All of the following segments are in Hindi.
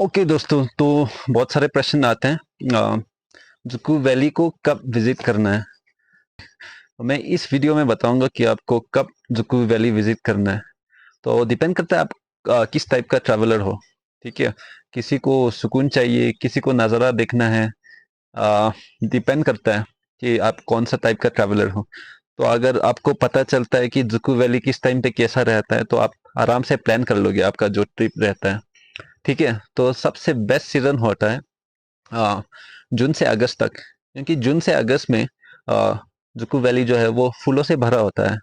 ओके दोस्तों, तो बहुत सारे प्रश्न आते हैं जुकू वैली को कब विजिट करना है। तो मैं इस वीडियो में बताऊंगा कि आपको कब जुकू वैली विजिट करना है। तो डिपेंड करता है आप किस टाइप का ट्रैवलर हो। ठीक है, किसी को सुकून चाहिए, किसी को नज़ारा देखना है। डिपेंड करता है कि आप कौन सा टाइप का ट्रैवलर हो। तो अगर आपको पता चलता है कि जुकू वैली किस टाइम पे कैसा रहता है तो आप आराम से प्लान कर लोगे आपका जो ट्रिप रहता है। ठीक है, तो सबसे बेस्ट सीजन होता है हाँ, जून से अगस्त तक, क्योंकि जून से अगस्त में आ, जुकू वैली जो है वो फूलों से भरा होता है।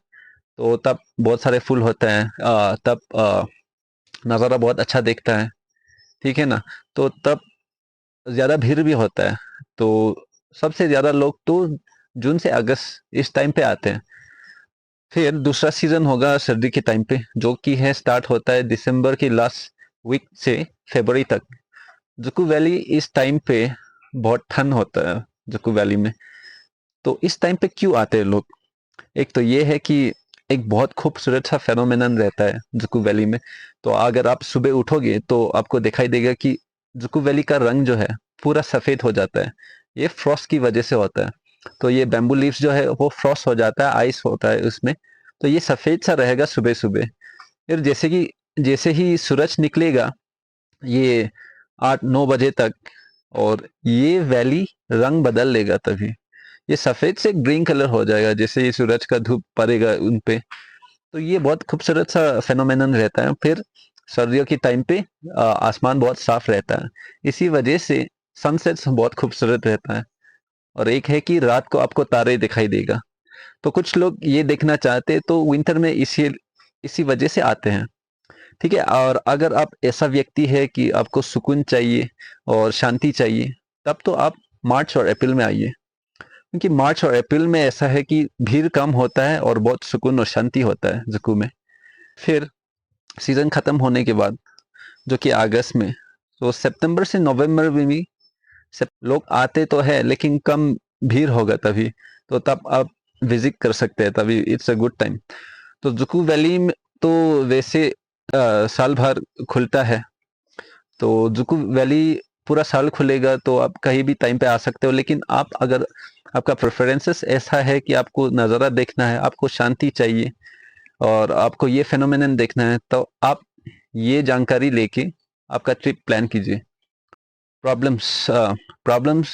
तो तब बहुत सारे फूल होते हैं, तब नज़ारा बहुत अच्छा दिखता है। ठीक है ना। तो तब ज़्यादा भीड़ भी होता है। तो सबसे ज़्यादा लोग तो जून से अगस्त इस टाइम पे आते हैं। फिर दूसरा सीजन होगा सर्दी के टाइम पे, जो कि है स्टार्ट होता है दिसंबर की लास्ट वीक से फरवरी तक। जुकू वैली इस टाइम पे बहुत ठंड होता है जुकू वैली में। तो इस टाइम पे क्यों आते हैं लोग? एक तो ये है कि एक बहुत खूबसूरत सा फेनोमेनन रहता है जुकू वैली में। तो अगर आप सुबह उठोगे तो आपको दिखाई देगा कि जुकू वैली का रंग जो है पूरा सफेद हो जाता है। ये फ्रॉस्ट की वजह से होता है। तो ये बैम्बू लीव्स जो है वो फ्रॉस्ट हो जाता है, आइस होता है उसमें। तो ये सफेद सा रहेगा सुबह सुबह। फिर जैसे ही सूरज निकलेगा, ये 8-9 बजे तक, और ये वैली रंग बदल लेगा तभी। ये सफेद से ग्रीन कलर हो जाएगा जैसे ही सूरज का धूप पड़ेगा उन पे। तो ये बहुत खूबसूरत सा फेनोमेनन रहता है। फिर सर्दियों के टाइम पे आसमान बहुत साफ रहता है। इसी वजह से सनसेट्स बहुत खूबसूरत रहता है। और एक है कि रात को आपको तारे दिखाई देगा। तो कुछ लोग ये देखना चाहते हैं तो विंटर में इसी इसी वजह से आते हैं। ठीक है, और अगर आप ऐसा व्यक्ति है कि आपको सुकून चाहिए और शांति चाहिए, तब तो आप मार्च और अप्रैल में आइए। क्योंकि मार्च और अप्रैल में ऐसा है कि भीड़ कम होता है और बहुत सुकून और शांति होता है जुकू में। फिर सीजन खत्म होने के बाद, जो कि अगस्त में, तो सितंबर से नवंबर में भी सब लोग आते तो है लेकिन कम भीड़ होगा तभी। तो तब आप विजिट कर सकते हैं, तभी इट्स अ गुड टाइम। तो जुकू वैली में तो वैसे साल भर खुलता है। तो जुकू वैली पूरा साल खुलेगा तो आप कहीं भी टाइम पे आ सकते हो। लेकिन आप अगर आपका प्रेफरेंसेस ऐसा है कि आपको नज़ारा देखना है, आपको शांति चाहिए और आपको ये फेनोमेनन देखना है, तो आप ये जानकारी लेके आपका ट्रिप प्लान कीजिए। प्रॉब्लम्स प्रॉब्लम्स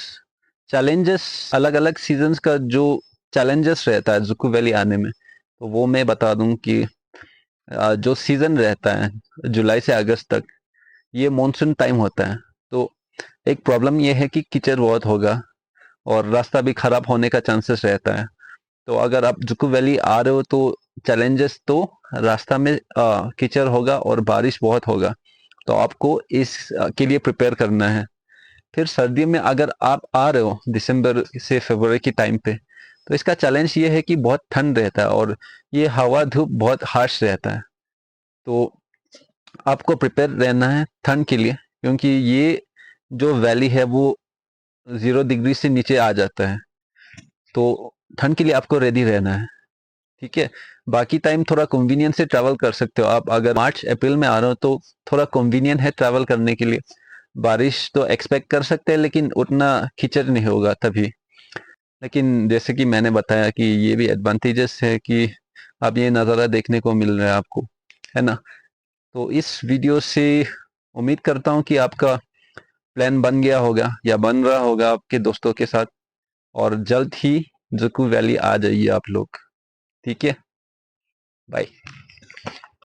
चैलेंजेस, अलग अलग सीजन्स का जो चैलेंजेस रहता है जुकू वैली आने में, तो वो मैं बता दूं कि जो सीजन रहता है जुलाई से अगस्त तक, ये मॉनसून टाइम होता है। तो एक प्रॉब्लम ये है कि कीचड़ बहुत होगा और रास्ता भी खराब होने का चांसेस रहता है। तो अगर आप जुकू वैली आ रहे हो तो चैलेंजेस तो रास्ता में कीचड़ होगा और बारिश बहुत होगा। तो आपको इस के लिए प्रिपेयर करना है। फिर सर्दियों में अगर आप आ रहे हो दिसंबर से फरवरी के टाइम पे, तो इसका चैलेंज ये है कि बहुत ठंड रहता है और ये हवा धूप बहुत हार्श रहता है। तो आपको प्रिपेयर रहना है ठंड के लिए, क्योंकि ये जो वैली है वो 0 डिग्री से नीचे आ जाता है। तो ठंड के लिए आपको रेडी रहना है। ठीक है, बाकी टाइम थोड़ा कन्वीनियंस से ट्रैवल कर सकते हो आप। अगर मार्च अप्रैल में आ रहे हो तो थोड़ा कन्वीनियंट है ट्रैवल करने के लिए। बारिश तो एक्सपेक्ट कर सकते हैं लेकिन उतना कीचड़ नहीं होगा तभी। लेकिन जैसे कि मैंने बताया कि ये भी एडवांटेजेस है कि अब ये नज़ारा देखने को मिल रहा है आपको, है ना। तो इस वीडियो से उम्मीद करता हूँ कि आपका प्लान बन गया होगा या बन रहा होगा आपके दोस्तों के साथ, और जल्द ही जुकू वैली आ जाइए आप लोग। ठीक है, बाय।